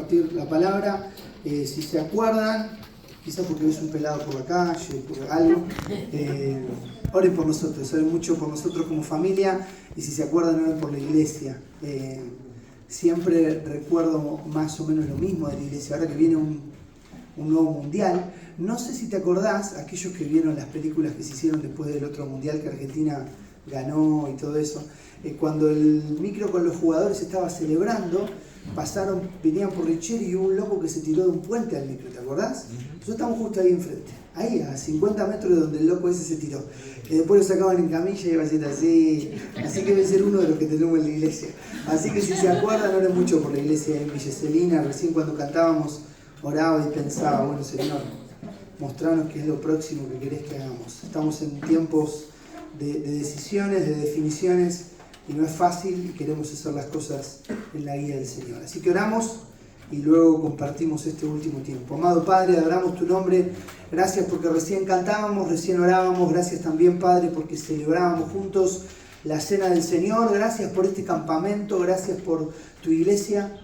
compartir la palabra. Si se acuerdan, quizás porque ves un pelado por la calle, por algo, oren por nosotros, oren mucho por nosotros como familia, y si se acuerdan, oren por la iglesia. Siempre recuerdo más o menos lo mismo de la iglesia. Ahora que viene un nuevo mundial, no sé si te acordás, aquellos que vieron las películas que se hicieron después del otro mundial que Argentina ganó y todo eso, cuando el micro con los jugadores estaba celebrando, venían por Richeri y hubo un loco que se tiró de un puente al micro, ¿te acordás? Nosotros estamos justo ahí enfrente, ahí a 50 metros de donde el loco ese se tiró. Y después lo sacaban en camilla y iba haciendo así que debe ser uno de los que tenemos en la iglesia. Así que si se acuerdan, oren mucho por la iglesia en Villa Celina. Recién cuando cantábamos, oraba y pensaba, bueno Señor, mostranos qué es lo próximo que querés que hagamos. Estamos en tiempos de decisiones, de definiciones, y no es fácil, y queremos hacer las cosas en la guía del Señor. Así que oramos y luego compartimos este último tiempo. Amado Padre, adoramos tu nombre. Gracias porque recién cantábamos, recién orábamos. Gracias también, Padre, porque celebrábamos juntos la cena del Señor. Gracias por este campamento. Gracias por tu iglesia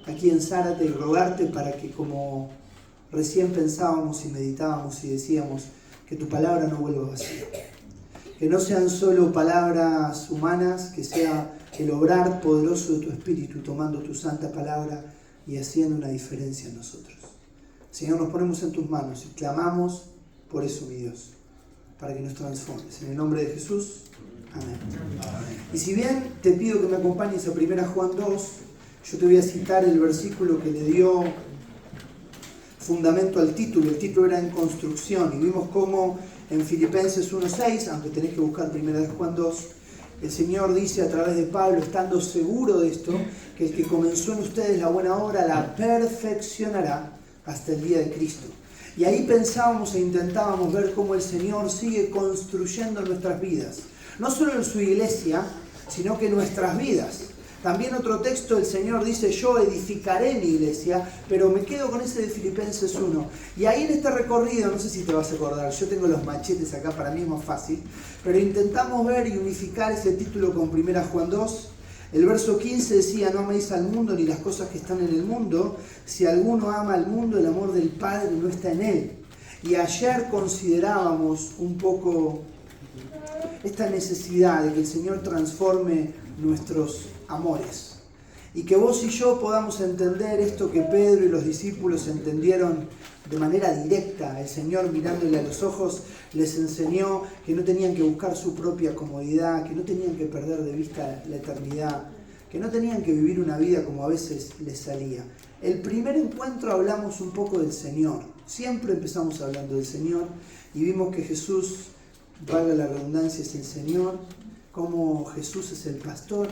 aquí en Zárate, y rogarte para que, como recién pensábamos y meditábamos y decíamos, que tu palabra no vuelva vacía. Que no sean solo palabras humanas, que sea el obrar poderoso de tu Espíritu, tomando tu santa palabra y haciendo una diferencia en nosotros. Señor, nos ponemos en tus manos y clamamos por eso, mi Dios, para que nos transformes. En el nombre de Jesús, amén. Y si bien te pido que me acompañes a 1 Juan 2, yo te voy a citar el versículo que le dio fundamento al título. El título era En Construcción, y vimos cómo en Filipenses 1:6, aunque tenés que buscar 1 Juan 2, el Señor dice a través de Pablo, estando seguro de esto, que el que comenzó en ustedes la buena obra la perfeccionará hasta el día de Cristo. Y ahí pensábamos e intentábamos ver cómo el Señor sigue construyendo nuestras vidas. No solo en su iglesia, sino que nuestras vidas. También otro texto, el Señor dice, yo edificaré mi iglesia, pero me quedo con ese de Filipenses 1. Y ahí en este recorrido, no sé si te vas a acordar, yo tengo los machetes acá, para mí es más fácil, pero intentamos ver y unificar ese título con 1 Juan 2. El verso 15 decía, no améis al mundo ni las cosas que están en el mundo. Si alguno ama al mundo, el amor del Padre no está en él. Y ayer considerábamos un poco esta necesidad de que el Señor transforme nuestros amores. Y que vos y yo podamos entender esto que Pedro y los discípulos entendieron de manera directa. El Señor, mirándole a los ojos, les enseñó que no tenían que buscar su propia comodidad, que no tenían que perder de vista la eternidad, que no tenían que vivir una vida como a veces les salía. El primer encuentro hablamos un poco del Señor. Siempre empezamos hablando del Señor y vimos que Jesús, valga la redundancia, es el Señor, cómo Jesús es el pastor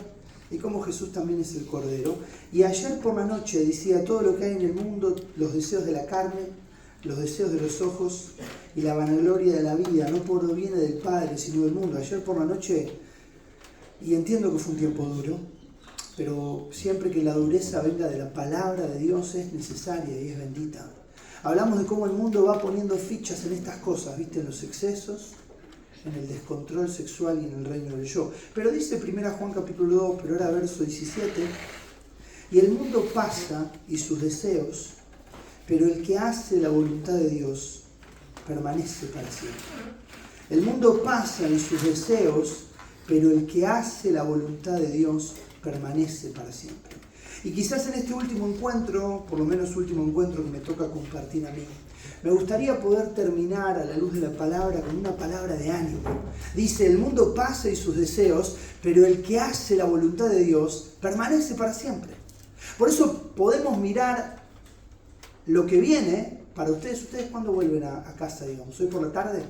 y cómo Jesús también es el Cordero. Y ayer por la noche decía, todo lo que hay en el mundo, los deseos de la carne, los deseos de los ojos y la vanagloria de la vida, no proviene del Padre, sino del mundo. Ayer por la noche, y entiendo que fue un tiempo duro, pero siempre que la dureza venga de la palabra de Dios es necesaria y es bendita. Hablamos de cómo el mundo va poniendo fichas en estas cosas, ¿viste? En los excesos, en el descontrol sexual y en el reino del yo. Pero dice 1 Juan capítulo 2, pero ahora verso 17, y el mundo pasa y sus deseos, pero el que hace la voluntad de Dios permanece para siempre. El mundo pasa y sus deseos, pero el que hace la voluntad de Dios permanece para siempre. Y quizás en este último encuentro, por lo menos último encuentro que me toca compartir a mí, me gustaría poder terminar a la luz de la palabra con una palabra de ánimo. Dice, el mundo pasa y sus deseos, pero el que hace la voluntad de Dios permanece para siempre. Por eso podemos mirar lo que viene para ustedes. ¿Ustedes cuándo vuelven a casa, digamos? ¿Hoy por la tarde?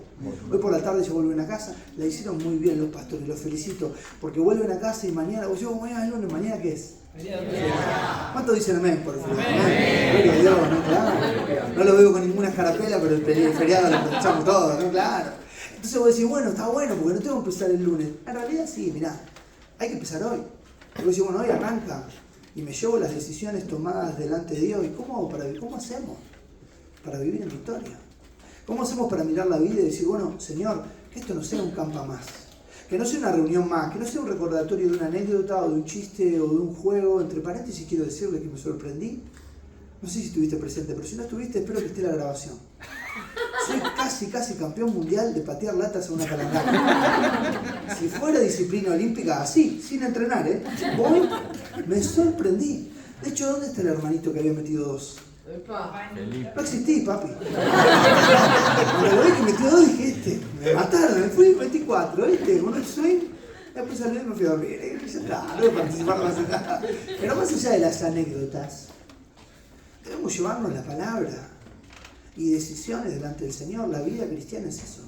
Hoy por la tarde ya vuelven a casa. La hicieron muy bien los pastores, los felicito, porque vuelven a casa y mañana, o yo, mañana es lunes, ¿mañana qué es? ¿Cuántos dicen amén, por favor? Gloria a Dios, ¿no? Claro. No lo veo con ninguna escarapela, pero el feriado lo aprovechamos todo, ¿no? Claro. Entonces vos decís, bueno, está bueno, porque no tengo que empezar el lunes. En realidad sí, mirá, hay que empezar hoy. Porque decís, bueno, hoy arranca y me llevo las decisiones tomadas delante de Dios. ¿Y cómo hacemos para vivir en victoria? ¿Cómo hacemos para mirar la vida y decir, bueno, Señor, que esto no sea un campa más? Que no sea una reunión más, que no sea un recordatorio de una anécdota o de un chiste o de un juego. Entre paréntesis quiero decirle que me sorprendí No sé si estuviste presente, pero si no estuviste, espero que esté la grabación. Soy casi campeón mundial de patear latas a una palangana. Si fuera disciplina olímpica, así, sin entrenar, voy, me sorprendí. De hecho, ¿dónde está el hermanito que había metido 2? No existí, papi. Cuando lo vi que metió 2, dije, me mataron, me fui 24, con el swing. Después salí y me fui a dormir. Ya está, no voy a participar más acá. Pero más allá de las anécdotas, debemos llevarnos la palabra y decisiones delante del Señor. La vida cristiana es eso.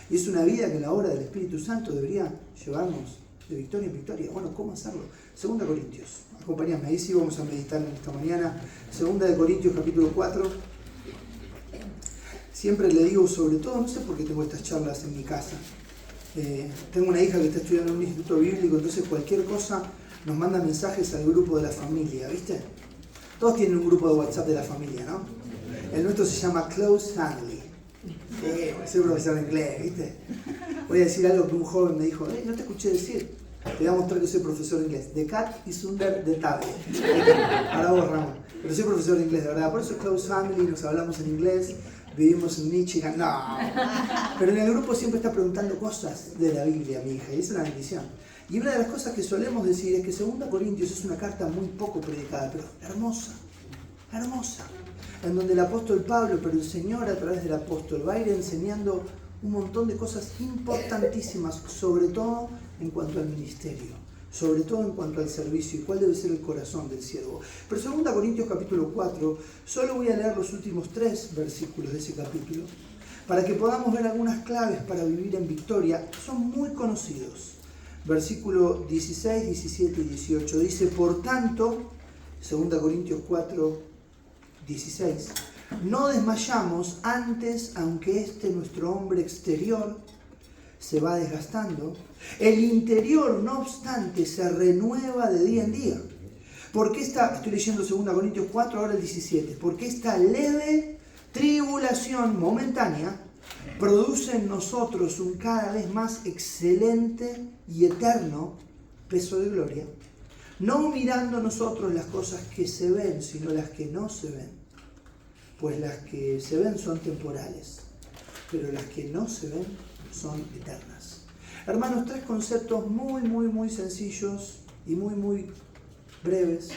Y es una vida que en la obra del Espíritu Santo debería llevarnos de victoria en victoria. Bueno, ¿cómo hacerlo? 2 Corintios. Acompáñame, ahí sí vamos a meditar en esta mañana. 2 Corintios capítulo 4. Siempre le digo, sobre todo, no sé por qué tengo estas charlas en mi casa. Tengo una hija que está estudiando en un instituto bíblico, entonces cualquier cosa nos manda mensajes al grupo de la familia, ¿viste? Todos tienen un grupo de WhatsApp de la familia, ¿no? El nuestro se llama Close Family. Soy profesor de inglés, ¿viste? Voy a decir algo que un joven me dijo, no te escuché decir. Te voy a mostrar que soy profesor de inglés. The cat is under the table. Para vos, Ramón. Pero soy profesor de inglés, de verdad. Por eso es Close Family, nos hablamos en inglés, vivimos en Michigan. No. Pero en el grupo siempre está preguntando cosas de la Biblia, mi hija, y es una bendición. Y una de las cosas que solemos decir es que 2 Corintios es una carta muy poco predicada, pero hermosa, hermosa. En donde el apóstol Pablo, pero el Señor a través del apóstol, va a ir enseñando un montón de cosas importantísimas, sobre todo en cuanto al ministerio, sobre todo en cuanto al servicio y cuál debe ser el corazón del siervo. Pero 2 Corintios capítulo 4, solo voy a leer los últimos 3 versículos de ese capítulo, para que podamos ver algunas claves para vivir en victoria. Son muy conocidos. Versículo 16, 17 y 18 dice, por tanto, 2 Corintios 4, 16, no desmayamos antes, aunque nuestro hombre exterior se va desgastando, el interior, no obstante, se renueva de día en día. Porque estoy leyendo 2 Corintios 4, ahora el 17, porque esta leve tribulación momentánea produce en nosotros un cada vez más excelente y eterno peso de gloria, no mirando nosotros las cosas que se ven, sino las que no se ven. Pues las que se ven son temporales, pero las que no se ven son eternas. Hermanos, 3 conceptos muy sencillos y muy breves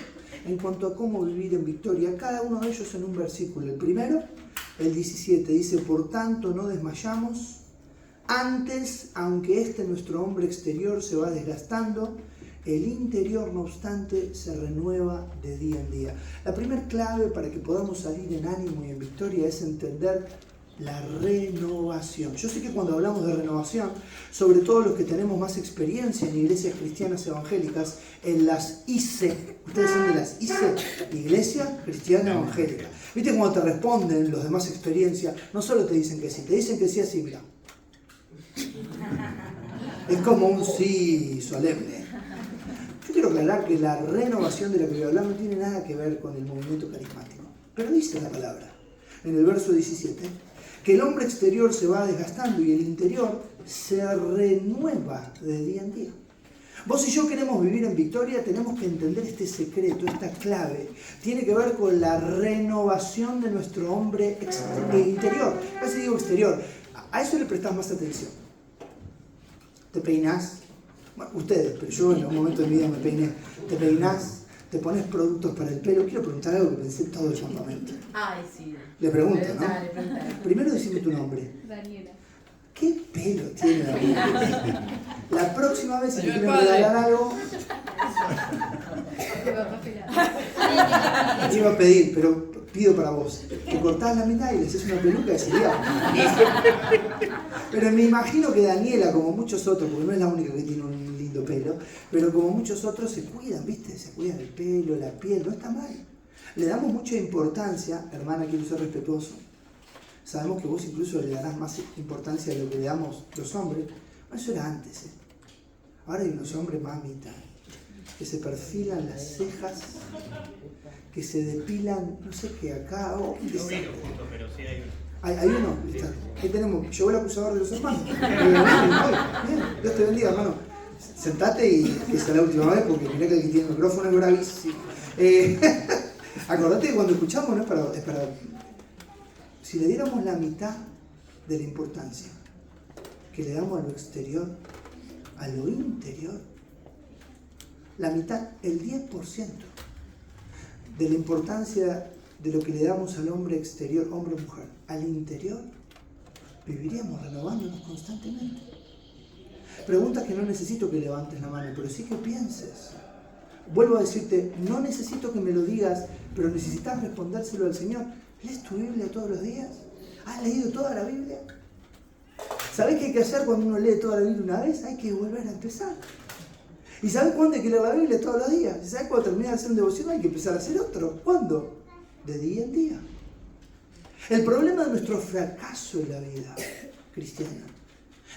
en cuanto a cómo vivir en victoria, cada uno de ellos en un versículo. El primero, el 17, dice, por tanto no desmayamos, antes, aunque nuestro hombre exterior se va desgastando, el interior, no obstante, se renueva de día en día. La primera clave para que podamos salir en ánimo y en victoria es entender la renovación. Yo sé que cuando hablamos de renovación, sobre todo los que tenemos más experiencia en iglesias cristianas evangélicas, en las ICE, ustedes son de las ICE, Iglesia Cristiana Evangélica. ¿Viste cómo te responden los de más experiencia? No solo te dicen que sí, te dicen que sí así, mira. Es como un sí solemne. Yo quiero aclarar que la renovación de la que voy a hablar no tiene nada que ver con el movimiento carismático. Pero dice la palabra, en el verso 17, que el hombre exterior se va desgastando y el interior se renueva de día en día. Vos y yo queremos vivir en victoria, tenemos que entender este secreto, esta clave. Tiene que ver con la renovación de nuestro hombre interior. Casi digo exterior. A eso le prestás más atención. Te peinás. Bueno, ustedes, pero yo en algún momento de mi vida me peiné. Te peinás, te pones productos para el pelo. Quiero preguntar algo que pensé todo el campamento. Ay, sí. Le pregunto, ¿no? Primero decime tu nombre. Daniela. ¿Qué pelo tiene Daniela? La próxima vez, si me quieren regalar algo, iba a pedir, pero pido para vos. Te cortás la mitad y le haces una peluca y sería. Pero me imagino que Daniela, como muchos otros, porque no es la única que tiene un lindo pelo, pero como muchos otros se cuidan, ¿viste? Se cuidan el pelo, la piel, no está mal. Le damos mucha importancia, hermana, quiero ser respetuoso. Sabemos que vos incluso le darás más importancia de lo que le damos los hombres. Bueno, eso era antes, ¿eh? Ahora hay unos hombres, mamita, que se perfilan las cejas, que se depilan, no sé qué, acá, No vino justo, pero sí hay uno. Hay uno, está. Ahí tenemos, llegó el acusador de los hermanos. Bien, Dios te bendiga, hermano. Sentate y que sea la última vez, porque mirá que el que tiene el micrófono es bravísimo. Acordate que cuando escuchamos no es para... Si le diéramos la mitad de la importancia que le damos a lo exterior, a lo interior, la mitad, el 10% de la importancia de lo que le damos al hombre exterior, hombre o mujer, al interior, viviríamos renovándonos constantemente. Preguntas que no necesito que levantes la mano, pero sí que pienses. Vuelvo a decirte, no necesito que me lo digas, pero necesitas respondérselo al Señor. ¿Lees tu Biblia todos los días? ¿Has leído toda la Biblia? ¿Sabés qué hay que hacer cuando uno lee toda la Biblia una vez? Hay que volver a empezar. ¿Y sabés cuándo hay que leer la Biblia? Todos los días. ¿Y sabés cuando termina de hacer un devoción hay que empezar a hacer otro? ¿Cuándo? De día en día. El problema de nuestro fracaso en la vida cristiana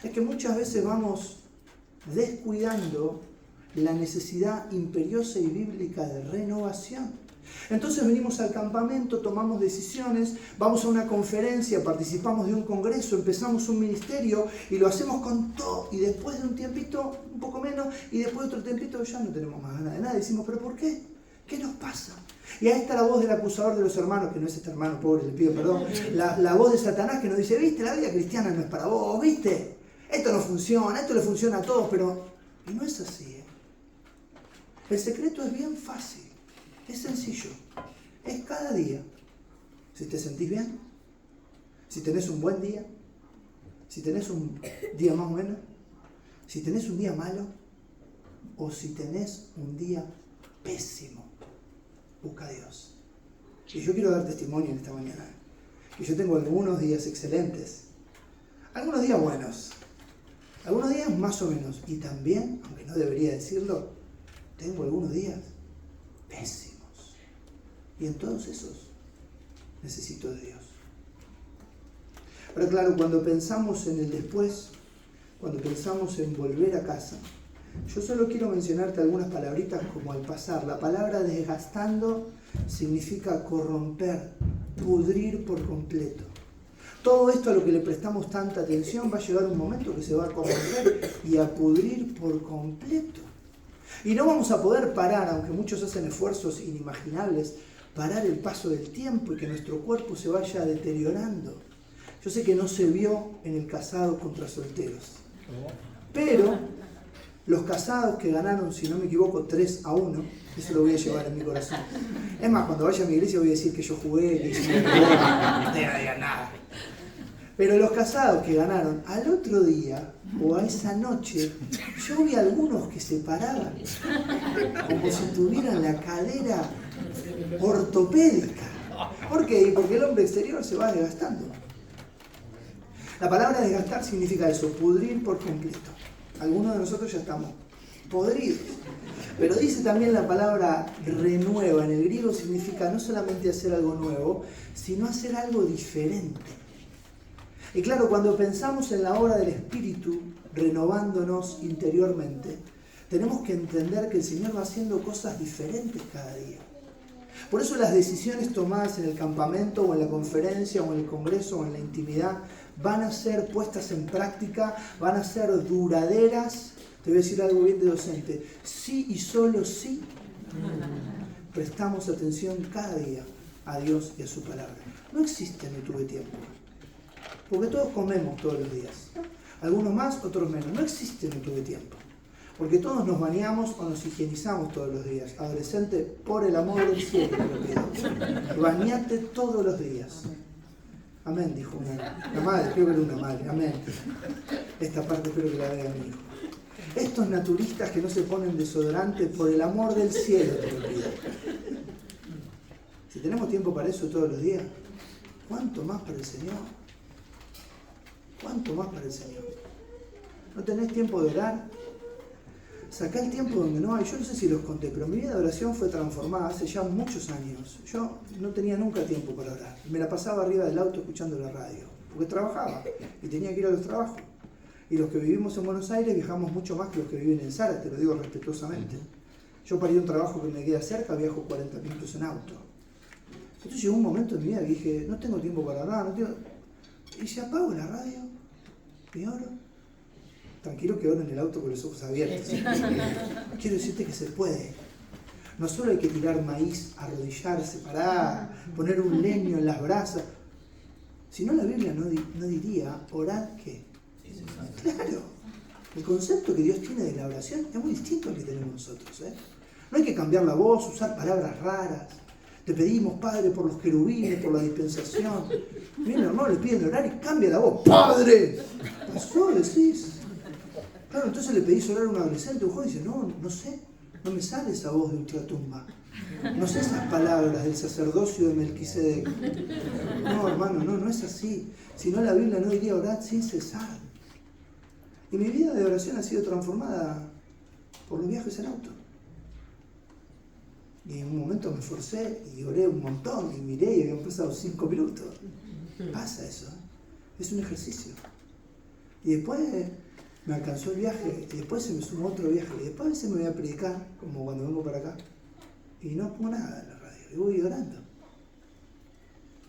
es que muchas veces vamos descuidando la necesidad imperiosa y bíblica de renovación. Entonces venimos al campamento, tomamos decisiones, vamos a una conferencia, participamos de un congreso, empezamos un ministerio y lo hacemos con todo. Y después de un tiempito, un poco menos, y después de otro tiempito ya no tenemos más ganas de nada. Decimos, ¿pero por qué? ¿Qué nos pasa? Y ahí está la voz del acusador de los hermanos, que no es este hermano pobre, le pido perdón. La voz de Satanás que nos dice, ¿viste? La vida cristiana no es para vos, ¿viste? Esto no funciona, esto le funciona a todos, pero... Y no es así, ¿eh? El secreto es bien fácil, es sencillo. Es cada día. Si te sentís bien, si tenés un buen día, si tenés un día más o menos, si tenés un día malo, o si tenés un día pésimo, busca a Dios. Y yo quiero dar testimonio en esta mañana, que yo tengo algunos días excelentes, algunos días buenos, algunos días más o menos, y también, aunque no debería decirlo, tengo algunos días pésimos. Y en todos esos necesito de Dios. Pero claro, cuando pensamos en el después, cuando pensamos en volver a casa, yo solo quiero mencionarte algunas palabritas como al pasar. La palabra desgastando significa corromper, pudrir por completo. Todo esto a lo que le prestamos tanta atención va a llegar un momento que se va a corromper y a pudrir por completo. Y no vamos a poder parar, aunque muchos hacen esfuerzos inimaginables, parar el paso del tiempo y que nuestro cuerpo se vaya deteriorando. Yo sé que no se vio en el casado contra solteros, pero los casados que ganaron, si no me equivoco, 3-1, eso lo voy a llevar en mi corazón. Es más, cuando vaya a mi iglesia voy a decir que yo jugué, que hice un gol, no te digan nada. Pero los casados que ganaron al otro día o a esa noche, yo vi algunos que se paraban como si tuvieran la cadera ortopédica. ¿Por qué? Porque el hombre exterior se va desgastando. La palabra desgastar significa eso, pudrir por completo. Algunos de nosotros ya estamos podridos. Pero dice también la palabra renueva. En el griego significa no solamente hacer algo nuevo, sino hacer algo diferente. Y claro, cuando pensamos en la obra del Espíritu, renovándonos interiormente, tenemos que entender que el Señor va haciendo cosas diferentes cada día. Por eso las decisiones tomadas en el campamento o en la conferencia o en el congreso o en la intimidad van a ser puestas en práctica, van a ser duraderas. Te voy a decir algo bien de docente. Sí y solo sí prestamos atención cada día a Dios y a su palabra. No existe no tuve tiempo. Porque todos comemos todos los días. Algunos más, otros menos. No existe no tuve tiempo. Porque todos nos bañamos o nos higienizamos todos los días. Adolescente, por el amor del cielo te lo pido. Bañate todos los días. Amén, dijo una madre, creo que era una madre. Amén. Esta parte espero que la vea mi hijo. Estos naturistas que no se ponen desodorante, por el amor del cielo te lo pido. Si tenemos tiempo para eso todos los días, ¿cuánto más para el Señor? ¿Cuánto más para el Señor? ¿No tenés tiempo de orar? Sacá el tiempo donde no hay. Yo no sé si los conté, pero mi vida de oración fue transformada hace ya muchos años. Yo no tenía nunca tiempo para orar. Me la pasaba arriba del auto escuchando la radio, porque trabajaba y tenía que ir a los trabajos. Y los que vivimos en Buenos Aires viajamos mucho más que los que viven en Zara, te lo digo respetuosamente. Yo para ir a un trabajo que me queda cerca viajo 40 minutos en auto. Entonces llegó un momento en mi vida que dije, no tengo tiempo para orar, no tengo... Y si apago la radio y oro, tranquilo que oro en el auto con los ojos abiertos. Quiero decirte que se puede. No solo hay que tirar maíz, arrodillarse, parar, poner un leño en las brasas. Si no, la Biblia no diría, orad ¿qué? Claro, el concepto que Dios tiene de la oración es muy distinto al que tenemos nosotros. No hay que cambiar la voz, usar palabras raras. Te pedimos, Padre, por los querubines, por la dispensación. Miren, hermano, le piden orar y cambia la voz. ¡Padre! ¿Pasó? Decís. Claro, entonces le pedís orar a un adolescente, un joven, y dice, no sé, no me sale esa voz de ultratumba. No sé esas palabras del sacerdocio de Melquisedec. No, hermano, no es así. Si no, la Biblia no diría orad sin cesar. Y mi vida de oración ha sido transformada por los viajes en auto. Y en un momento me esforcé y oré un montón y miré y habían pasado 5 minutos. Pasa eso, es un ejercicio. Y después me alcanzó el viaje y después se me sumó otro viaje y después a veces me voy a predicar, como cuando vengo para acá, y no pongo nada en la radio, y voy orando.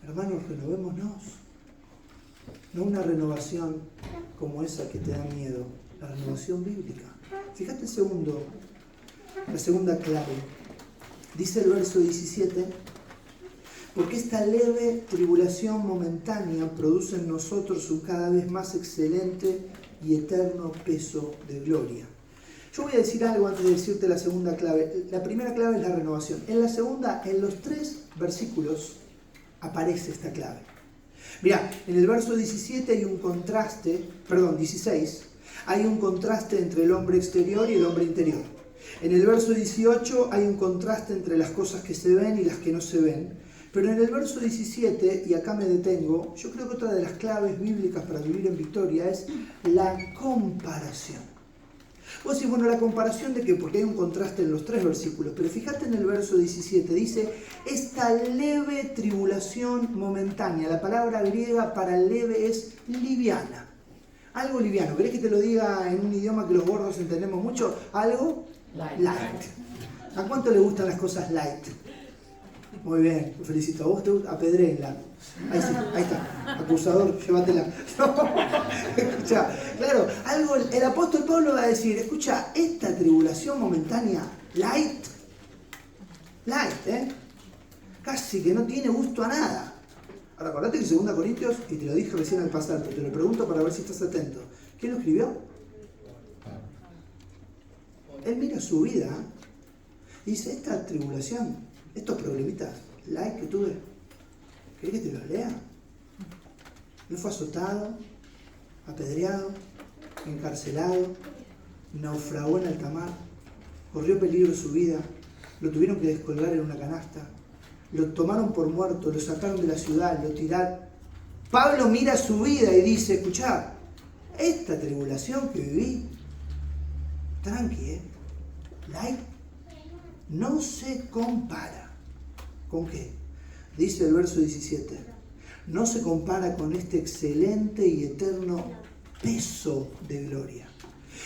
Hermanos, renovémonos. No una renovación como esa que te da miedo, la renovación bíblica. Fíjate la segunda clave. Dice el verso 17, porque esta leve tribulación momentánea produce en nosotros un cada vez más excelente y eterno peso de gloria. Yo voy a decir algo antes de decirte la segunda clave. La primera clave es la renovación. En la segunda, en los 3 versículos, aparece esta clave. Mirá, en el verso 17 hay un contraste, 16, hay un contraste entre el hombre exterior y el hombre interior. En el verso 18 hay un contraste entre las cosas que se ven y las que no se ven. Pero en el verso 17, y acá me detengo, yo creo que otra de las claves bíblicas para vivir en victoria es la comparación. Vos decís, bueno, la comparación de qué, porque hay un contraste en los 3 versículos, pero fíjate en el verso 17, dice, esta leve tribulación momentánea. La palabra griega para leve es liviana. Algo liviano. ¿Querés que te lo diga en un idioma que los gordos entendemos mucho? Algo light. ¿A cuánto le gustan las cosas light? Muy bien, te felicito. ¿A vos te gusta? Apedréenla. Ahí sí, ahí está. Acusador, llévatela. Escucha, claro, el apóstol Pablo va a decir, escucha, esta tribulación momentánea, light, casi que no tiene gusto a nada. Ahora, acordate que en 2 Corintios, y te lo dije recién al pasar, pero te lo pregunto para ver si estás atento. ¿Quién lo escribió? Él mira su vida y dice, esta tribulación, estos problemitas, light que tuve, ¿querés que te los lea? Él fue azotado, apedreado, encarcelado, naufragó en alta mar, corrió peligro su vida, lo tuvieron que descolgar en una canasta, lo tomaron por muerto, lo sacaron de la ciudad, lo tiraron. Pablo mira su vida y dice, escuchá, esta tribulación que viví, tranqui, light, no se compara. ¿Con qué? Dice el verso 17, no se compara con este excelente y eterno peso de gloria.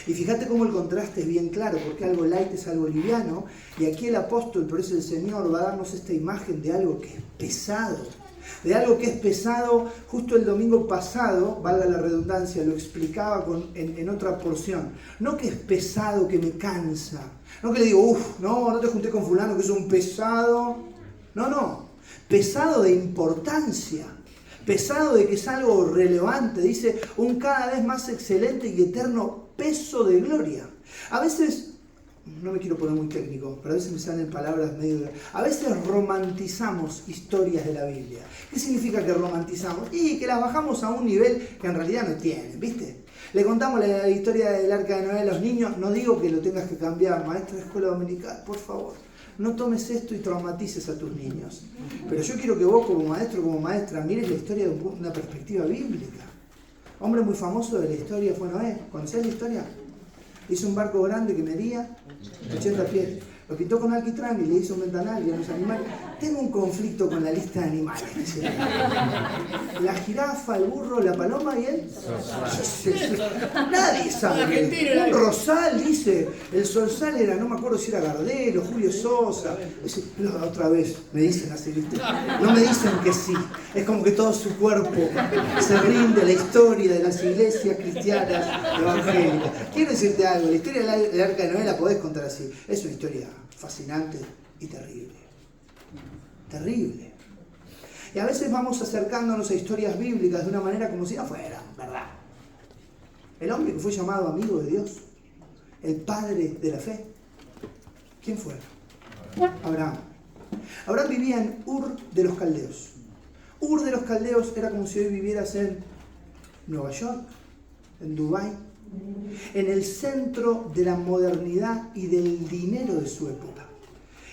Y fíjate cómo el contraste es bien claro, porque algo light es algo liviano, y aquí el apóstol, por eso el Señor va a darnos esta imagen de algo que es pesado. De algo que es pesado, justo el domingo pasado, valga la redundancia, lo explicaba en otra porción. No que es pesado, que me cansa. No que le digo, no te junté con fulano que es un pesado. No. Pesado de importancia. Pesado de que es algo relevante. Dice, un cada vez más excelente y eterno peso de gloria. A veces, no me quiero poner muy técnico, pero a veces me salen palabras medio... A veces romantizamos historias de la Biblia. ¿Qué significa que romantizamos? Y que las bajamos a un nivel que en realidad no tienen, ¿viste? Le contamos la historia del Arca de Noé a los niños. No digo que lo tengas que cambiar, maestra de escuela dominical, por favor. No tomes esto y traumatices a tus niños. Pero yo quiero que vos como maestro, como maestra, mires la historia de una perspectiva bíblica. Hombre muy famoso de la historia fue Noé. ¿Conocés la historia? Hizo un barco grande que medía 80 pies. Lo pintó con alquitrán y le hizo un ventanal y a los animales. Tengo un conflicto con la lista de animales. La jirafa, el burro, la paloma y él. Nadie sabe. Un rosal, dice. El zorzal era, no me acuerdo si era Gardel o Julio Sosa. Otra vez me dicen así, ¿viste? No me dicen que sí. Es como que todo su cuerpo se rinde a la historia de las iglesias cristianas evangélicas. Quiero decirte algo, la historia del Arca de Noé la podés contar así. Es una historia fascinante, y terrible. Terrible. Y a veces vamos acercándonos a historias bíblicas de una manera como si no fueran, ¿verdad? El hombre que fue llamado amigo de Dios, el padre de la fe, ¿quién fue? Abraham. Abraham vivía en Ur de los Caldeos. Ur de los Caldeos era como si hoy vivieras en Nueva York, en Dubái, en el centro de la modernidad y del dinero de su época.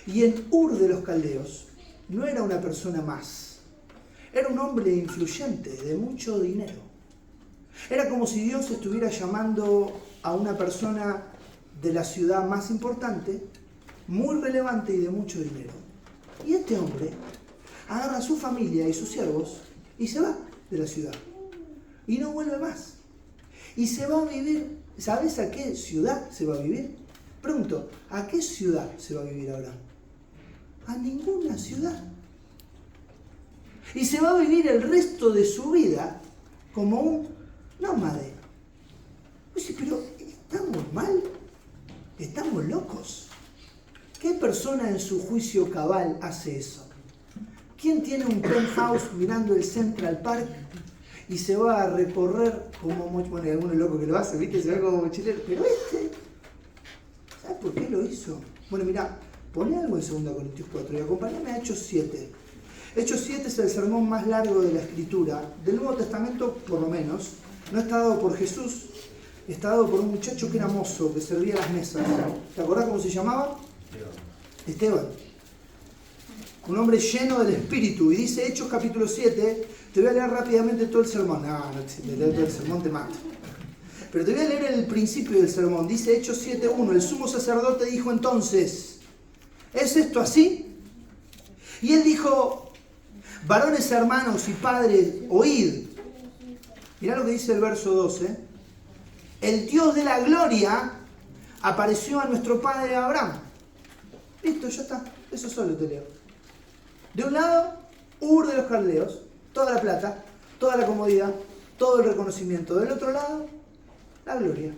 Y en Ur de los Caldeos no era una persona más, era un hombre influyente, de mucho dinero. Era como si Dios estuviera llamando a una persona de la ciudad más importante, muy relevante y de mucho dinero. Y este hombre agarra a su familia y sus siervos y se va de la ciudad. Y no vuelve más. Y se va a vivir, ¿sabes a qué ciudad se va a vivir? Pregunto, ¿a qué ciudad se va a vivir ahora? A ninguna ciudad. Y se va a vivir el resto de su vida como un nómade. Oye, pero ¿estamos mal? ¿Estamos locos? ¿Qué persona en su juicio cabal hace eso? ¿Quién tiene un penthouse mirando el Central Park y se va a recorrer como, bueno, hay algunos locos que lo hacen, ¿viste? Se ve como mochilero, pero ¿sabes por qué lo hizo? Bueno, mirá, poné algo en 2 Corintios 4 y acompáñame a Hechos 7. Hechos 7 es el sermón más largo de la Escritura, del Nuevo Testamento por lo menos. No está dado por Jesús, está dado por un muchacho que era mozo, que servía las mesas. ¿Te acordás cómo se llamaba? Esteban. Un hombre lleno del Espíritu. Y dice Hechos capítulo 7, te voy a leer rápidamente todo el sermón. No, si te leo todo el sermón te mato. Pero te voy a leer el principio del sermón. Dice Hechos 7:1, el sumo sacerdote dijo entonces, ¿es esto así? Y él dijo, varones hermanos y padres, oíd. Mirá lo que dice el verso 12. El Dios de la gloria apareció a nuestro padre Abraham. Listo, ya está. Eso solo te leo. De un lado, Ur de los Caldeos, toda la plata, toda la comodidad, todo el reconocimiento. Del otro lado, la gloria.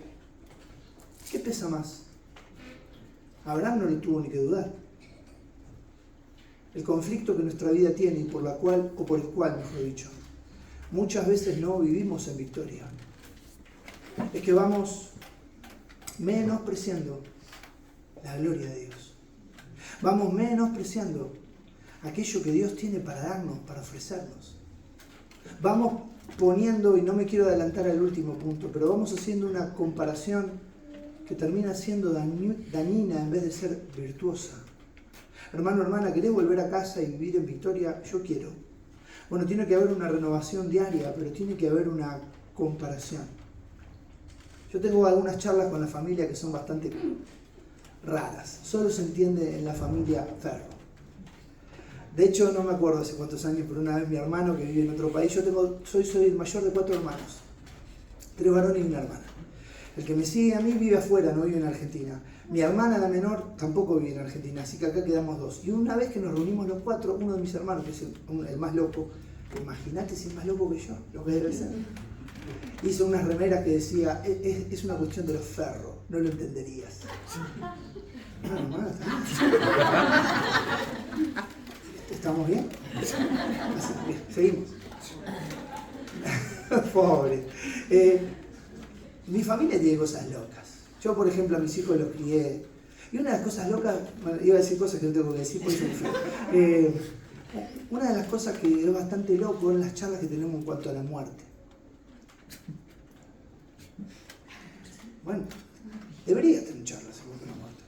¿Qué pesa más? Abraham no le tuvo ni que dudar. El conflicto que nuestra vida tiene y por el cual, mejor dicho, muchas veces no vivimos en victoria. Es que vamos menospreciando la gloria de Dios. Vamos menospreciando aquello que Dios tiene para darnos, para ofrecernos. Vamos poniendo, y no me quiero adelantar al último punto, pero vamos haciendo una comparación que termina siendo dañina en vez de ser virtuosa. Hermano, hermana, ¿querés volver a casa y vivir en victoria? Yo quiero. Bueno, tiene que haber una renovación diaria, pero tiene que haber una comparación. Yo tengo algunas charlas con la familia que son bastante raras. Solo se entiende en la familia Ferro. De hecho, no me acuerdo hace cuántos años, pero una vez mi hermano que vive en otro país, soy el mayor de 4 hermanos, 3 varones y una hermana. El que me sigue a mí vive afuera, no vive en Argentina. Mi hermana, la menor, tampoco vive en Argentina, así que acá quedamos 2. Y una vez que nos reunimos los 4, uno de mis hermanos, que es el más loco, imagínate si es más loco que yo, lo que debe ser, hizo unas remeras que decía, es una cuestión de los Ferros, no lo entenderías. No, hermano, ¿estamos bien? Bien, seguimos. Pobre. Mi familia tiene cosas locas. Yo, por ejemplo, a mis hijos los crié. Y una de las cosas locas, bueno, iba a decir cosas que no tengo que decir, por eso me fui. Una de las cosas que es bastante loco son las charlas que tenemos en cuanto a la muerte. Bueno, debería tener charlas en cuanto a la muerte.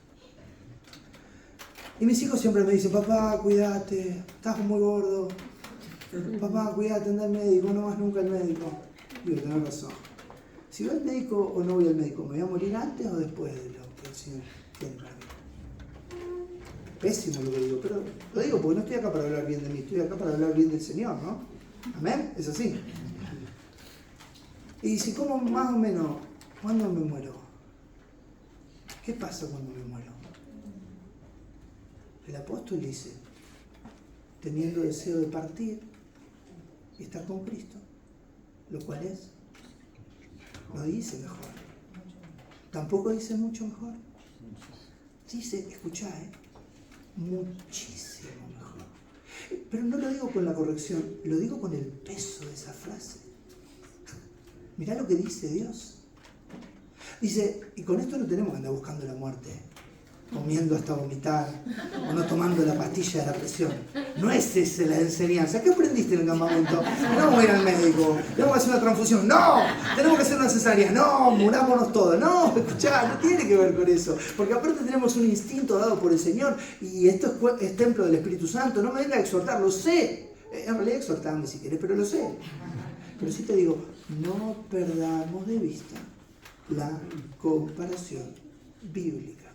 Y mis hijos siempre me dicen, papá, cuídate, estás muy gordo. Papá, cuídate, anda al médico, no vas nunca al médico. Digo, tenés razón. Si voy al médico o no voy al médico, ¿me voy a morir antes o después de lo que el Señor tiene para mí? Pésimo lo que digo, pero lo digo porque no estoy acá para hablar bien de mí, estoy acá para hablar bien del Señor, ¿no? Amén, es así. Y si como más o menos, ¿cuándo me muero? ¿Qué pasa cuando me muero? El apóstol dice, teniendo deseo de partir y estar con Cristo, lo cual es, no dice mejor, tampoco dice mucho mejor, dice, escuchá, muchísimo mejor. Pero no lo digo con la corrección, lo digo con el peso de esa frase. Mirá lo que dice Dios. Dice, y con esto no tenemos que andar buscando la muerte, comiendo hasta vomitar, o no tomando la pastilla de la presión. No es esa la enseñanza. ¿Qué aprendiste en el campamento? No vamos a ir al médico, tenemos que hacer una transfusión. No, tenemos que hacer una cesárea. No, murámonos todos. No, escuchá, no tiene que ver con eso. Porque aparte tenemos un instinto dado por el Señor, y esto es templo del Espíritu Santo. No me venga a exhortar, lo sé. En realidad exhortame si querés, pero lo sé. Pero sí te digo, no perdamos de vista la comparación bíblica.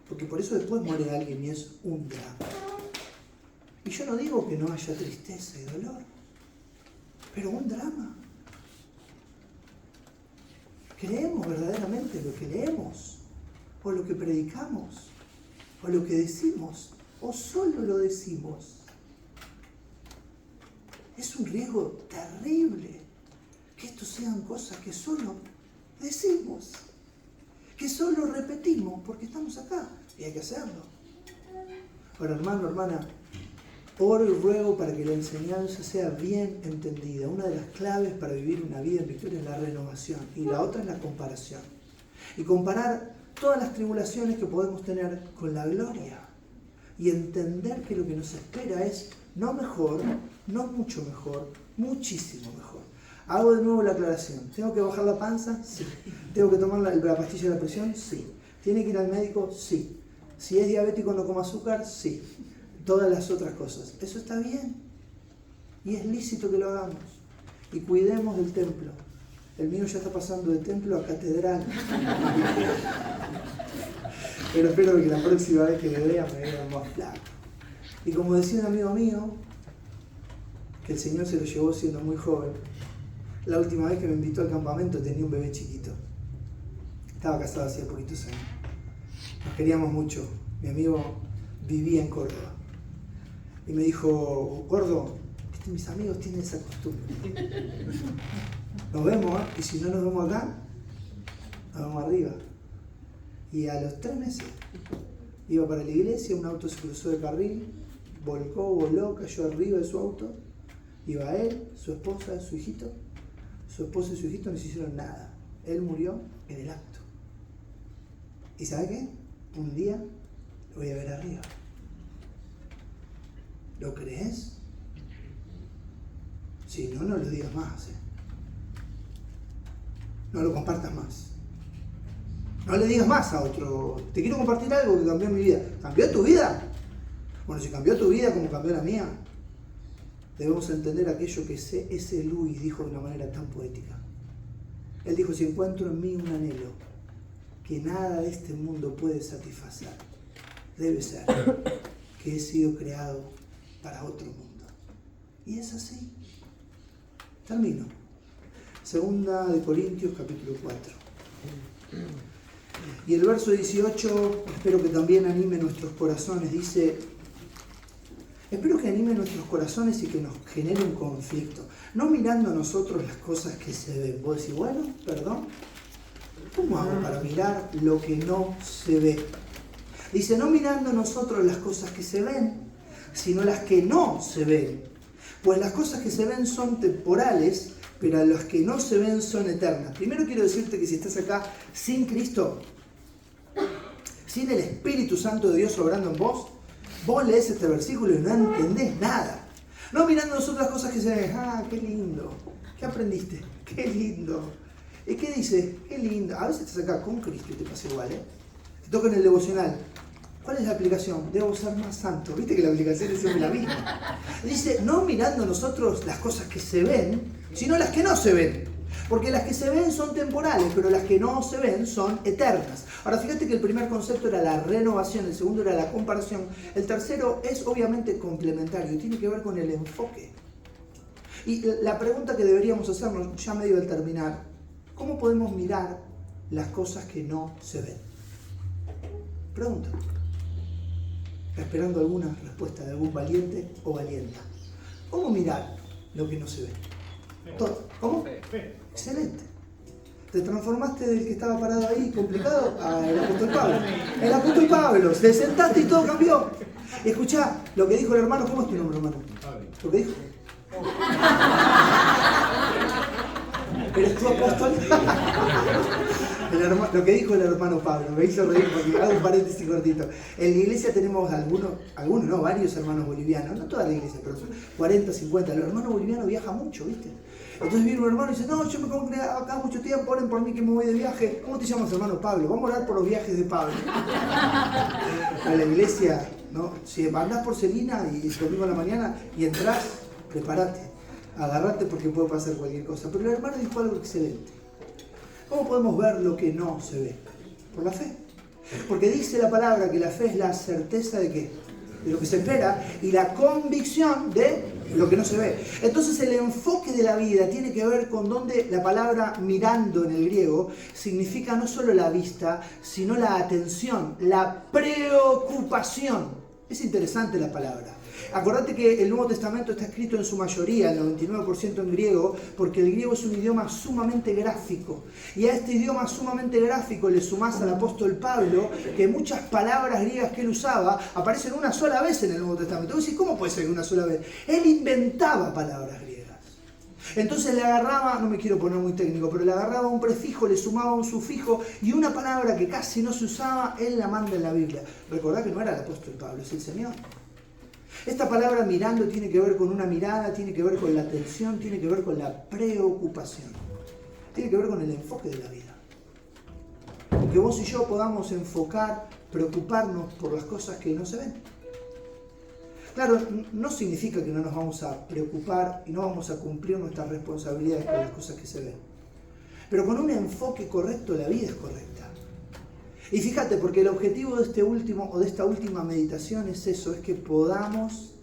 Porque por eso después muere alguien y es un drama. Y yo no digo que no haya tristeza y dolor, pero un drama. ¿Creemos verdaderamente lo que leemos? ¿O lo que predicamos? ¿O lo que decimos? ¿O solo lo decimos? Es un riesgo terrible que estos sean cosas que solo decimos, que solo repetimos porque estamos acá y hay que hacerlo. Ahora, hermano, hermana, oro y ruego para que la enseñanza sea bien entendida. Una de las claves para vivir una vida en victoria es la renovación y la otra es la comparación. Y comparar todas las tribulaciones que podemos tener con la gloria y entender que lo que nos espera es no mejor, no mucho mejor, muchísimo mejor. Hago de nuevo la aclaración. ¿Tengo que bajar la panza? Sí. ¿Tengo que tomar la pastilla de la presión? Sí. ¿Tiene que ir al médico? Sí. Si es diabético no coma azúcar, sí. Todas las otras cosas. Eso está bien. Y es lícito que lo hagamos. Y cuidemos del templo. El mío ya está pasando de templo a catedral. Pero espero que la próxima vez que me vea más flaco. Y como decía un amigo mío, que el Señor se lo llevó siendo muy joven, la última vez que me invitó al campamento tenía un bebé chiquito. Estaba casado hacía poquitos años. Nos queríamos mucho. Mi amigo vivía en Córdoba. Y me dijo, gordo, mis amigos tienen esa costumbre. Nos vemos, ¿eh? Y si no nos vemos acá, nos vemos arriba. Y a los 3 meses iba para la iglesia, un auto se cruzó de carril, volcó, voló, cayó arriba de su auto. Iba él, su esposa, su hijito. Su esposa y su hijito no se hicieron nada. Él murió en el acto. ¿Y sabe qué? Un día lo voy a ver arriba. ¿Lo crees? Si no, no lo digas más. No lo compartas más. No le digas más a otro. Te quiero compartir algo que cambió mi vida. ¿Cambió tu vida? Bueno, si cambió tu vida como cambió la mía, debemos entender aquello que ese Luis dijo de una manera tan poética. Él dijo, si encuentro en mí un anhelo que nada de este mundo puede satisfacer, debe ser que he sido creado para otro mundo. Y es así. Termino. 2 de Corintios, capítulo 4. Y el verso 18, espero que también anime nuestros corazones, dice, espero que anime nuestros corazones y que nos genere un conflicto. No mirando a nosotros las cosas que se ven. Vos decís, bueno, perdón, ¿cómo hago para mirar lo que no se ve? Dice, no mirando a nosotros las cosas que se ven, sino las que no se ven. Pues las cosas que se ven son temporales, pero las que no se ven son eternas. Primero quiero decirte que si estás acá sin Cristo, sin el Espíritu Santo de Dios obrando en vos, vos lees este versículo y no entendés nada. No mirando nosotros las cosas que se ven. Ah, qué lindo. ¿Qué aprendiste? Qué lindo. ¿Y qué dice? Qué lindo. A veces estás acá con Cristo y te pasa igual, ¿eh? Te toca en el devocional. ¿Cuál es la aplicación? Debo ser más santo. ¿Viste que la aplicación es siempre la misma? Dice, no mirando nosotros las cosas que se ven, sino las que no se ven. Porque las que se ven son temporales, pero las que no se ven son eternas. Ahora, fíjate que el primer concepto era la renovación, el segundo era la comparación, el tercero es obviamente complementario y tiene que ver con el enfoque. Y la pregunta que deberíamos hacernos, ya medio al terminar, ¿cómo podemos mirar las cosas que no se ven? Pregunta. Esperando alguna respuesta de algún valiente o valienta. ¿Cómo mirar lo que no se ve? Todo. ¿Cómo? Excelente. Te transformaste del que estaba parado ahí complicado al apóstol Pablo. El apóstol Pablo, te sentaste y todo cambió. Escuchá lo que dijo el hermano. ¿Cómo es tu nombre, hermano? ¿Lo que dijo? ¿Eres tu apóstol? Lo que dijo el hermano Pablo, me hizo reír porque hago un paréntesis cortito. En la iglesia tenemos varios hermanos bolivianos, no toda la iglesia, pero son 40, 50. El hermano boliviano viaja mucho, ¿viste? Entonces viene un hermano y dice, no, yo me congregué acá mucho tiempo, oren por mí que me voy de viaje. ¿Cómo te llamas, hermano Pablo? Vamos a orar por los viajes de Pablo. A la iglesia, ¿no? Si andás por Celina y el domingo a la mañana y entrás, prepárate, agarrate porque puede pasar cualquier cosa. Pero el hermano dijo algo excelente. ¿Cómo podemos ver lo que no se ve? Por la fe. Porque dice la palabra que la fe es la certeza de ¿qué? De lo que se espera y la convicción de lo que no se ve. Entonces el enfoque de la vida tiene que ver con donde la palabra mirando en el griego significa no solo la vista, sino la atención, la preocupación. Es interesante la palabra. Acordate que el Nuevo Testamento está escrito en su mayoría, el 99% en griego, porque el griego es un idioma sumamente gráfico. Y a este idioma sumamente gráfico le sumás al apóstol Pablo que muchas palabras griegas que él usaba aparecen una sola vez en el Nuevo Testamento. Vos decís, ¿cómo puede ser una sola vez? Él inventaba palabras griegas. Entonces le agarraba, no me quiero poner muy técnico, pero le agarraba un prefijo, le sumaba un sufijo y una palabra que casi no se usaba, él la manda en la Biblia. Recordá que no era el apóstol Pablo, es el Señor. Esta palabra mirando tiene que ver con una mirada, tiene que ver con la atención, tiene que ver con la preocupación. Tiene que ver con el enfoque de la vida. Que vos y yo podamos enfocar, preocuparnos por las cosas que no se ven. Claro, no significa que no nos vamos a preocupar y no vamos a cumplir nuestras responsabilidades con las cosas que se ven. Pero con un enfoque correcto la vida es correcta. Y fíjate, porque el objetivo de esta última meditación es eso, es que podamos,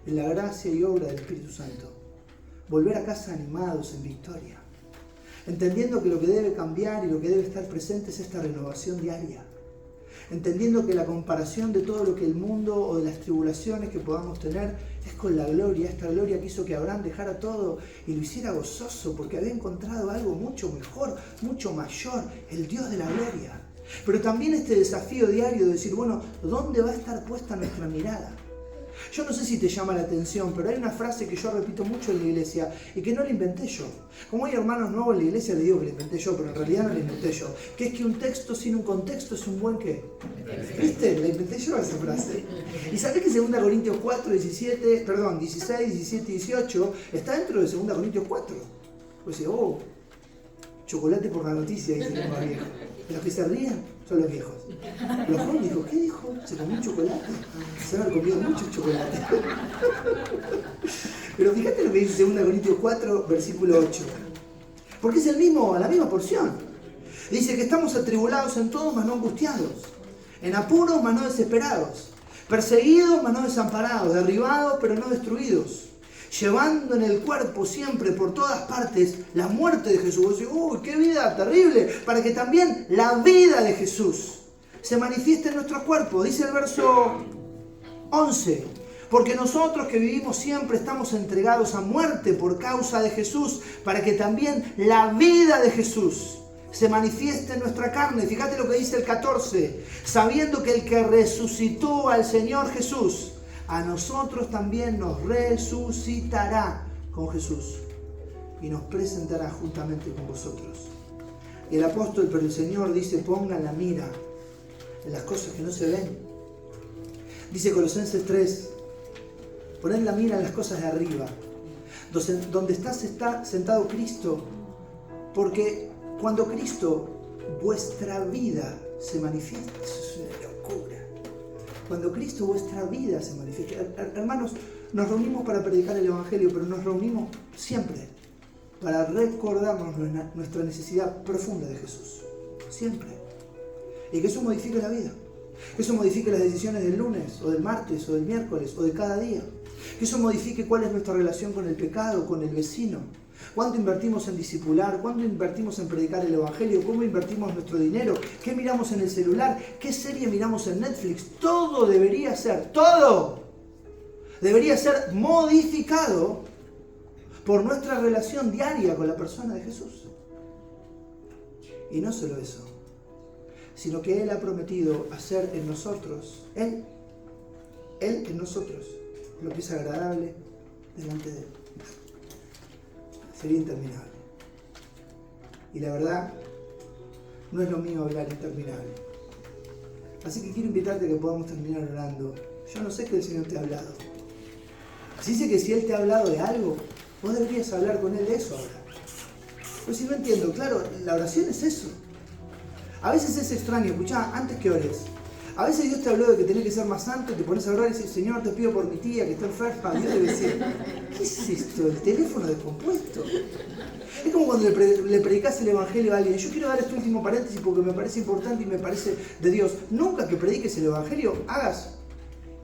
en la gracia y obra del Espíritu Santo, volver a casa animados en victoria, entendiendo que lo que debe cambiar y lo que debe estar presente es esta renovación diaria, entendiendo que la comparación de todo lo que el mundo o de las tribulaciones que podamos tener es con la gloria, esta gloria que hizo que Abraham dejara todo y lo hiciera gozoso porque había encontrado algo mucho mejor, mucho mayor, el Dios de la gloria. Pero también este desafío diario de decir, bueno, ¿dónde va a estar puesta nuestra mirada? Yo no sé si te llama la atención, pero hay una frase que yo repito mucho en la iglesia y que no la inventé yo. Como hay hermanos nuevos en la iglesia, les digo que la inventé yo, pero en realidad no la inventé yo. Que es que un texto sin un contexto es un buen ¿qué? ¿Viste? La inventé yo esa frase. Y sabés que 2 Corintios 4, 16, 17, 18 está dentro de 2 Corintios 4. Pues dice, chocolate por la noticia, dice el más viejo. Los que se ríen son los viejos. Los jóvenes dijo, ¿qué dijo? ¿Se comió un chocolate? Se han comido mucho chocolate. Pero fíjate lo que dice 2 Corintios 4, versículo 8. Porque es la misma porción. Dice que estamos atribulados en todo, mas no angustiados. En apuros, mas no desesperados. Perseguidos, mas no desamparados. Derribados, pero no destruidos. Llevando en el cuerpo siempre por todas partes la muerte de Jesús. Vos decís, ¡uy, qué vida terrible! Para que también la vida de Jesús se manifieste en nuestro cuerpo. Dice el verso 11. Porque nosotros que vivimos siempre estamos entregados a muerte por causa de Jesús, para que también la vida de Jesús se manifieste en nuestra carne. Fíjate lo que dice el 14. Sabiendo que el que resucitó al Señor Jesús, a nosotros también nos resucitará con Jesús y nos presentará juntamente con vosotros. Y el apóstol, pero el Señor dice, pongan la mira en las cosas que no se ven. Dice Colosenses 3, poned la mira en las cosas de arriba, donde está sentado Cristo, porque cuando Cristo, vuestra vida, se manifiesta, eso es una locura. Cuando Cristo, vuestra vida, se manifiesta. Hermanos, nos reunimos para predicar el Evangelio, pero nos reunimos siempre para recordarnos nuestra necesidad profunda de Jesús. Siempre. Y que eso modifique la vida. Que eso modifique las decisiones del lunes, o del martes, o del miércoles, o de cada día. Que eso modifique cuál es nuestra relación con el pecado, con el vecino. ¿Cuánto invertimos en discipular? ¿Cuánto invertimos en predicar el Evangelio? ¿Cómo invertimos nuestro dinero? ¿Qué miramos en el celular? ¿Qué serie miramos en Netflix? Todo debería ser modificado por nuestra relación diaria con la persona de Jesús. Y no solo eso, sino que Él ha prometido hacer en nosotros, Él, Él en nosotros, lo que es agradable delante de Él. Sería interminable. Y la verdad, no es lo mío hablar interminable. Así que quiero invitarte a que podamos terminar orando. Yo no sé que el Señor te ha hablado. Así sé que si Él te ha hablado de algo, vos deberías hablar con Él de eso ahora. Pues si no entiendo, claro, la oración es eso. A veces es extraño, escuchá, antes que ores. A veces Dios te habló de que tenés que ser más santo, te pones a orar y dices, Señor, te pido por mi tía que está enferma. Dios debe decir, ¿qué es esto? El teléfono descompuesto. Es como cuando le predicás el Evangelio a alguien. Yo quiero dar este último paréntesis porque me parece importante y me parece de Dios. Nunca que prediques el Evangelio hagas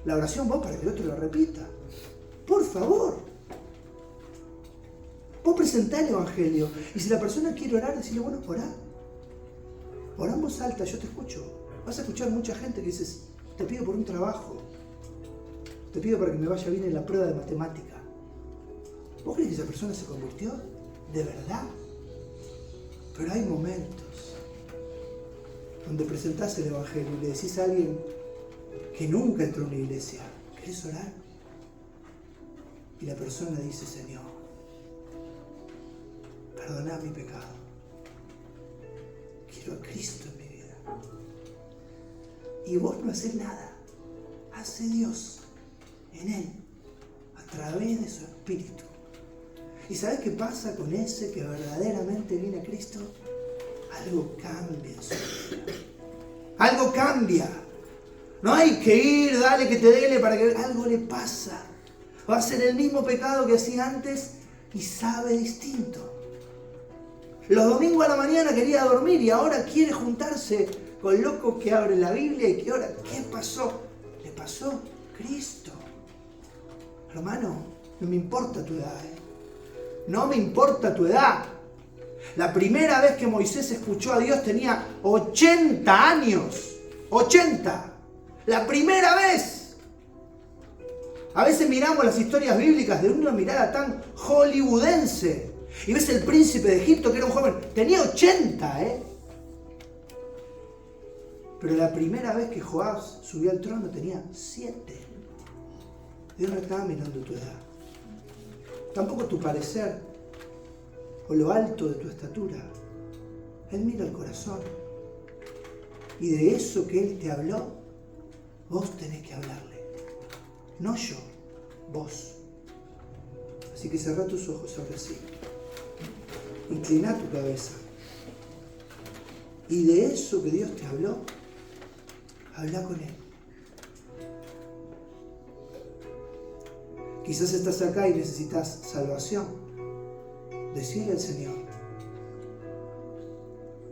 la oración vos para que el otro lo repita. Por favor. Vos presentá el Evangelio. Y si la persona quiere orar, decirle, bueno, orá. Orá en voz alta, yo te escucho. Vas a escuchar mucha gente que dices, te pido por un trabajo. Te pido para que me vaya bien en la prueba de matemática. ¿Vos crees que esa persona se convirtió? ¿De verdad? Pero hay momentos donde presentás el Evangelio y le decís a alguien que nunca entró a una iglesia, ¿querés orar? Y la persona dice, Señor, perdoná mi pecado. Quiero a Cristo en mi vida. Y vos no haces nada. Hace Dios en Él, a través de su Espíritu. ¿Y sabes qué pasa con ese que verdaderamente viene a Cristo? Algo cambia en su vida. Algo cambia. No hay que ir, dale que te dele para que algo le pasa. Va a hacer el mismo pecado que hacía antes y sabe distinto. Los domingos a la mañana quería dormir y ahora quiere juntarse con locos que abren la Biblia y que oran. ¿Qué pasó? Le pasó Cristo. Hermano, no me importa tu edad, No me importa tu edad. La primera vez que Moisés escuchó a Dios tenía 80 años. 80. La primera vez. A veces miramos las historias bíblicas de una mirada tan hollywoodense. Y ves el príncipe de Egipto, que era un joven. Tenía 80, Pero la primera vez que Joab subió al trono tenía 7. Dios no estaba mirando tu edad. Tampoco tu parecer o lo alto de tu estatura. Él mira el corazón. Y de eso que Él te habló, vos tenés que hablarle. No yo, vos. Así que cerrá tus ojos ahora sí. Inclina tu cabeza. Y de eso que Dios te habló, habla con Él. Quizás estás acá y necesitas salvación. Decile al Señor,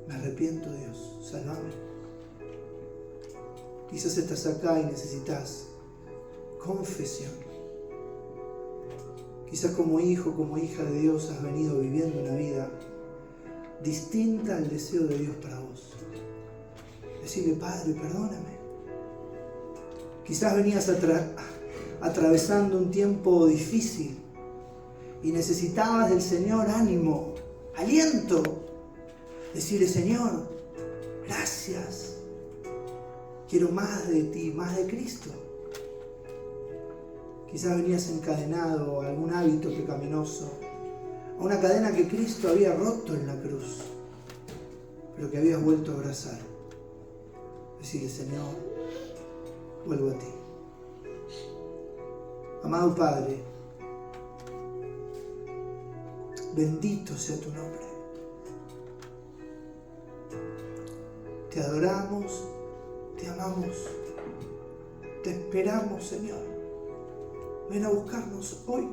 me arrepiento, Dios, sálvame. Quizás estás acá y necesitas confesión. Quizás como hijo, como hija de Dios has venido viviendo una vida distinta al deseo de Dios para vos. Decirle, Padre, perdóname. Quizás venías atravesando un tiempo difícil y necesitabas del Señor ánimo, aliento. Decirle, Señor, gracias. Quiero más de ti, más de Cristo. Quizás venías encadenado a algún hábito pecaminoso, a una cadena que Cristo había roto en la cruz, pero que habías vuelto a abrazar. Decirle, Señor, vuelvo a ti. Amado Padre, bendito sea tu nombre. Te adoramos, te amamos, te esperamos, Señor. Ven a buscarnos hoy.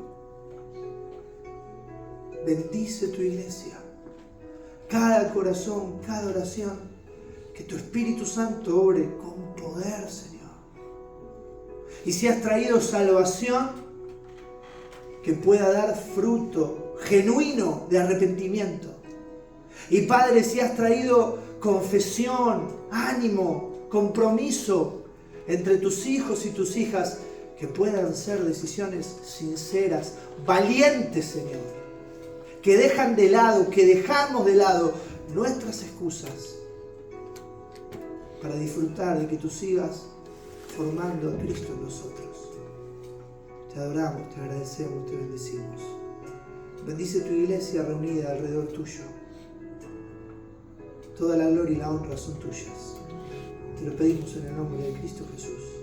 Bendice tu iglesia. Cada corazón, cada oración, que tu Espíritu Santo obre con poder, Señor. Y si has traído salvación, que pueda dar fruto genuino de arrepentimiento. Y Padre, si has traído confesión, ánimo, compromiso entre tus hijos y tus hijas, que puedan ser decisiones sinceras, valientes, Señor, que dejan de lado, que dejamos de lado nuestras excusas para disfrutar de que tú sigas formando a Cristo en nosotros. Te adoramos, te agradecemos, te bendecimos. Bendice tu iglesia reunida alrededor tuyo. Toda la gloria y la honra son tuyas. Te lo pedimos en el nombre de Cristo Jesús.